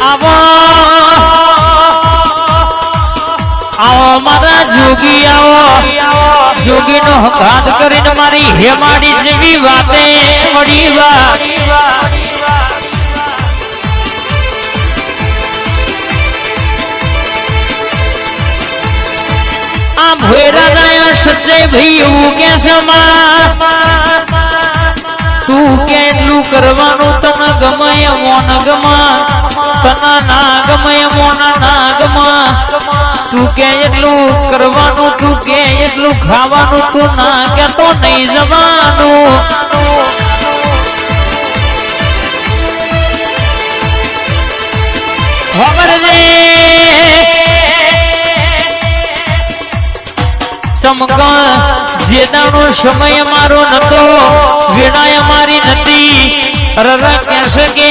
आवो आओ मारा जोगी आओ जोगी नो हकात करीने मारी हेमाड़ी जेवी वाते वड़ी वा आ भोरा नया सच्चे भाई वो के समा तू केटलू करवानु तना गमय मोन गमा तना ना गमय मोन ना गमा तू के એટલું કરવાનું તું કે એટલું ખાવાનું તું ના કે તો નહીં જવાનું ખબર છે ચમકા જેદાનો સમય મારો નતો વેણાય મારી નથી રરા કહેશે કે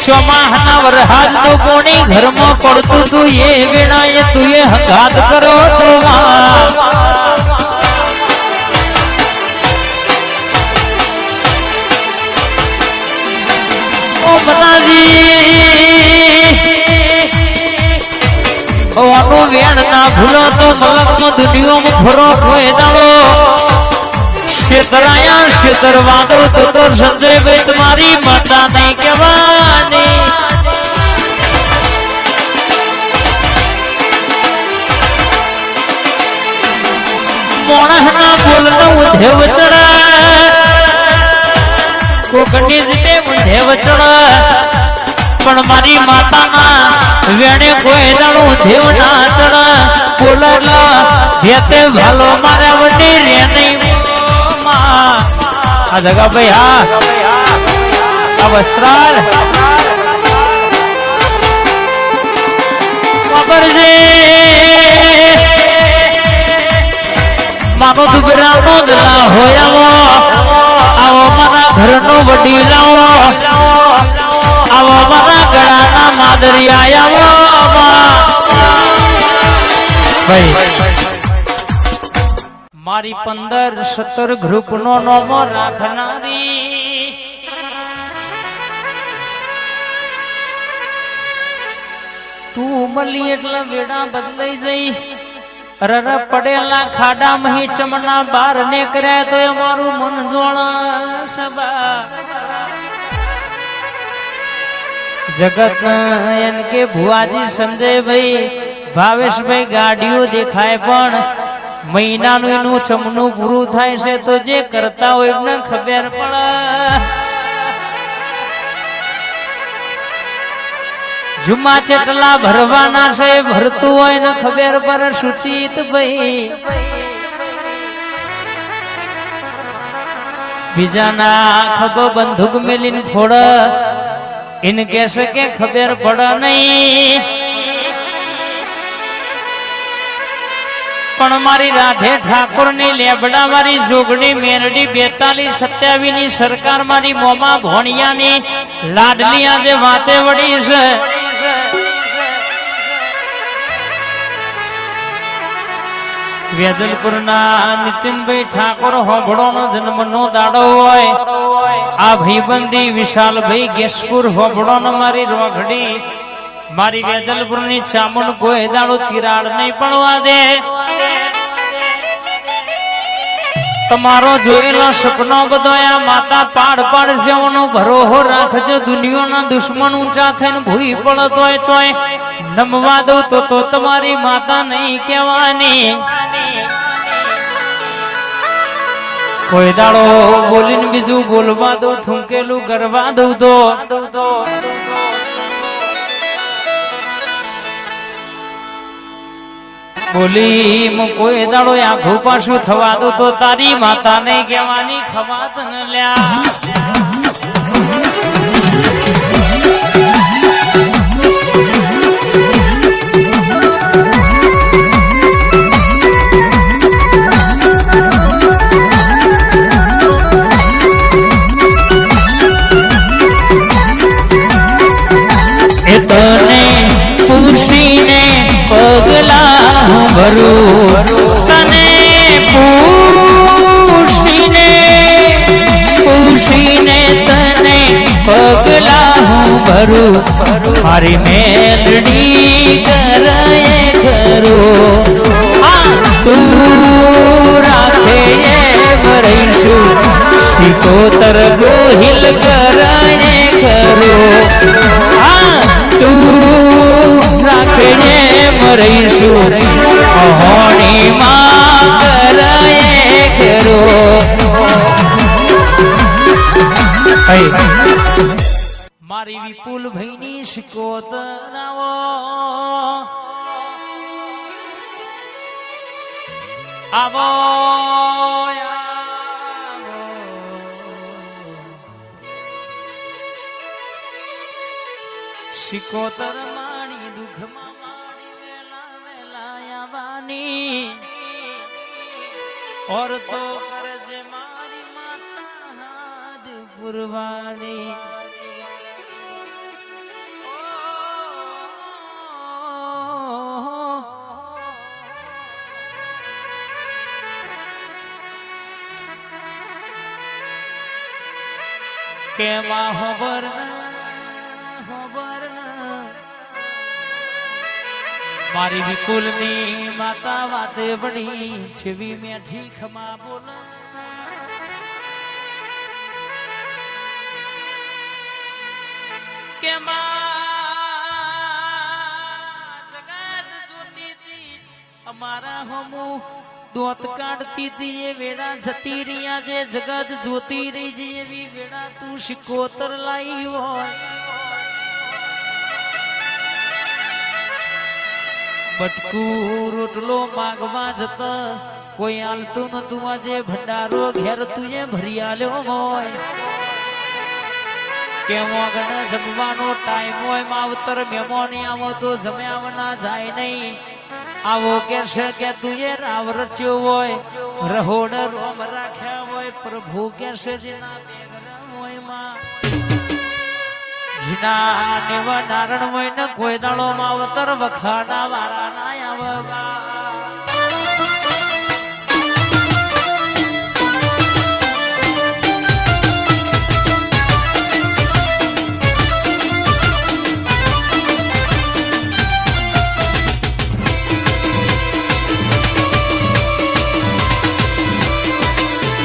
ચોમાહના વરહાદ તો કોણી ઘરમાં પડતું તું એ વેણાએ તું એ હગાત કરો તો ઓ બતાજી ઓનો વેણ ના ભૂલો તો મલકમાં દુનિયામાં ફરો હોય દાડો शेतराया शेतरवादो तो संजय भाई तुम्हारी माता नहीं कहवानी मोणहना बोलना उधेव चढ़ा कोकणी जिते उधेव चढ़ा पण मारी माता ना वेणे कोई दाड़ो उधेव ना चढ़ा बोलला जेते भालो मारा वडी रे नहीं आ जगह भाई हाँ अब वस्त्राल खबर से मानो दुबरा नो दला होया वो आओ मना घर नो बड़ी लाओ आओ मना गड़ा ना मादरी आया वो भाई मारी 15-17 ग्रुप नो नोमो राखनारी तू मली एटला वेड़ा बदलाई जई रर पड़ेला खाड़ा मही चमना बार ने करे तो मारू मन जोड़ा सबा जगत इनके भुआजी संजय भाई भावेश भाई गाड़ियों दिखाए पण મહિનાનું એનું ચમનું પૂરું થાય છે તો જે કરતા હોય એમને ખબર પડે જુમા ચેટલા ભરવાના છે ભરતું હોય ને ખબર પડે સુચિત ભાઈ બીજાના ખબર બંદૂક મેલીને ફોડ એને કહેશે કે ખબર પડે નહીં पण मारी राधे ठाकुर नी लेबड़ा मारी जोगनी मेरडी 42-27 नी सरकार मारी मोमा भोणिया नी लाडलिया जे वाते वड़ी से वेदलपुर ना नितिन भाई ठाकुर होबड़ो नो जन्म नो दाड़ो होय आ भाईबंदी विशाल भाई गेसपुर होबड़ो नो मारी रोघड़ी मारी वेदलपुर नी चामुंड कोई दाड़ो तिराड़ नहीं पड़वा दे तमारो जोएलो सपनो बदोया माता पाड़ पाड़ जेवनो भरोहो राखजो दुनियाना दुश्मन ऊंचा थईने भूई पड़त होय चोय नमवा दो तो तुम्हारी माता नहीं कहवानी कोई दाड़ो बोलीने बीजू बोलवा दो थूकेलू करवा दो बोली कोई दाड़ो आघू पाछू थवा दो तो तारी माता ने कहवानी खवात न ल्या इतने पूछी ने पगला भरू तने पूछीने तने पगला हूँ ભરું મારી મેલડી કરે ખરું તું રાખે રહીશું સિકોતર ગોહિલ કરે ખરું તું રાખે રહીશું હોણી માં કરે મારી વિપુલ ભાઈની સિકોતરાવો આવો સિકોતર મારી દુઃખમાં મારી વેલા વેલા આવવાની ઓર તો કરજે મારી માતા હાથ પુરવાની કે માં ખબર મારી વિપુલની માતા વાતે બની છેવી મેઠી ખમા બોલ કે જગત જોતી હતી અમારા હમુ દોત કાઢતી હતી એ વેળા જતી રહ્યા જે જગત જોતી રહી છે એવી વેળા તું સિકોતર લાઈ હોય બટકું રોટલો માગવા જતા કોઈ આલતું નતું આજે ભંડારો ઘેર તું એ ભરી આલ્યો હોય કે મોગણ જમવાનો ટાઈમ હોય માવતર મહેમાન આવો તો જમ્યાવના જાય નહીં આવો કે છે કે તું એ રાવ રચ્યો હોય રહોડ રોમ રાખ્યા હોય પ્રભુ કે છે જેના હોય માં જીના નેવા નારણ હોય ને કોઈ દાડો માવતર વખાડા વાળા ના આવવા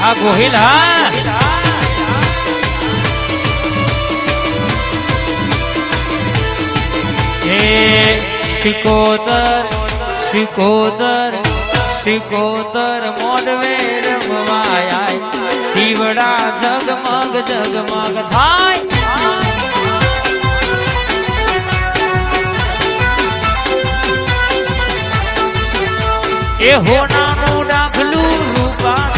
આ ગોહિલ હા સિકોતર સિકોતર સિકોતર મોડવે રમવાય દીવડા જગમગ જગમગ થાય એ હોનાનું ડાખલું રૂપા